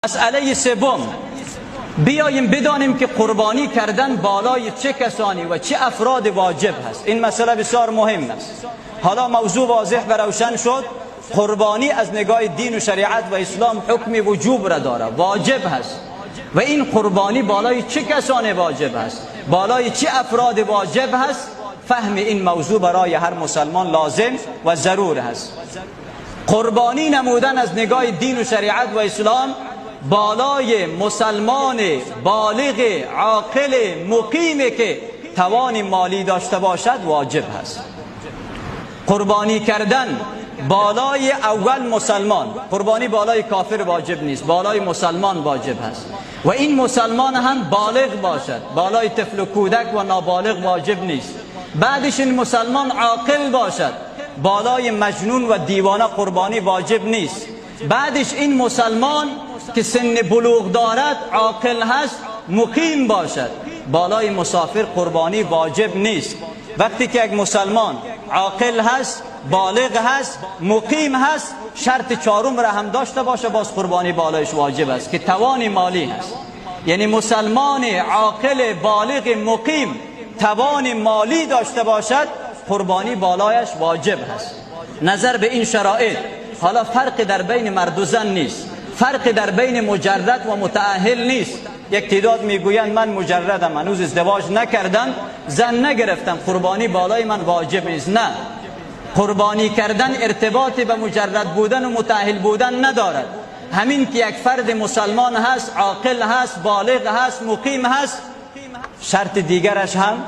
مسئله سوم، بیاییم بدانیم که قربانی کردن بالای چه کسانی و چه افراد واجب هست. این مسئله بسیار مهم است. حالا موضوع واضح و روشن شد. قربانی از نگاه دین و شریعت و اسلام حکم وجوب را داره، واجب هست. و این قربانی بالای چه کسانی واجب هست، بالای چه افراد واجب هست، فهم این موضوع برای هر مسلمان لازم و ضرور هست. قربانی نمودن از نگاه دین و شریعت و اسلام بالای مسلمان بالغ عاقل مقیمی که توان مالی داشته باشد واجب هست. قربانی کردن بالای اول مسلمان، قربانی بالای کافر واجب نیست، بالای مسلمان واجب هست. و این مسلمان هم بالغ باشد، بالای طفل و کودک و نابالغ واجب نیست. بعدش این مسلمان عاقل باشد، بالای مجنون و دیوانه قربانی واجب نیست. بعدش این مسلمان که سن بلوغ دارد، عاقل هست، مقیم باشد، بالای مسافر قربانی واجب نیست. وقتی که یک مسلمان عاقل هست، بالغ هست، مقیم هست، شرط چهارم را هم داشته باشه، باز قربانی بالایش واجب است که توان مالی هست. یعنی مسلمان عاقل بالغ مقیم توان مالی داشته باشد، قربانی بالایش واجب هست. نظر به این شرایط حالا فرق در بین مرد و زن نیست، فرق در بین مجرد و متأهل نیست. یک تعداد میگویند من مجردم، هنوز ازدواج نکردم، زن نگرفتم، قربانی بالای من واجب نیست. نه، قربانی کردن ارتباطی به مجرد بودن و متأهل بودن ندارد. همین که یک فرد مسلمان هست، عاقل هست، بالغ هست، مقیم هست، شرط دیگرش هم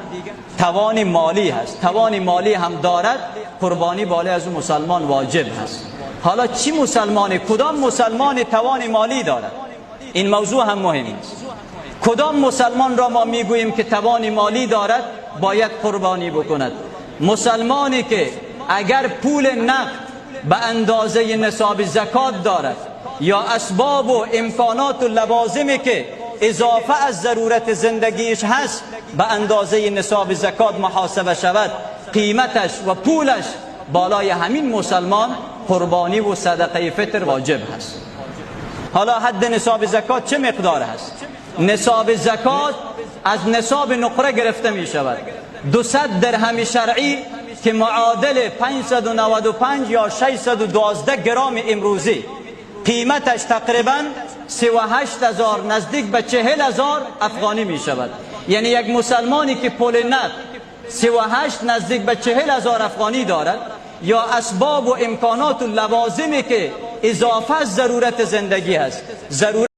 توان مالی هست. توان مالی هم دارد، قربانی بالای از اون مسلمان واجب هست. حالا چی مسلمانی؟ کدام مسلمان توان مالی دارد؟ این موضوع هم مهم است. کدام مسلمان را ما میگوییم که توان مالی دارد باید قربانی بکند؟ مسلمانی که اگر پول نقد به اندازه نصاب زکات دارد یا اسباب و امکانات و لوازمی که اضافه از ضرورت زندگیش هست به اندازه نصاب زکات محاسبه شود، قیمتش و پولش بالای همین مسلمان قربانی و صدقه فطر واجب هست. حالا حد نصاب زکات چه مقدار هست؟ نصاب زکات از نصاب نقره گرفته می شود. 200 درهم شرعی که معادل 595 یا 612 گرم امروزی، قیمتش تقریبا 38,000 نزدیک به 40,000 افغانی می شود. یعنی یک مسلمانی که پول نقد 38 نزدیک به 40,000 افغانی دارد یا اسباب و امکانات و لوازمی که اضافه از ضرورت زندگی هست، ضرورت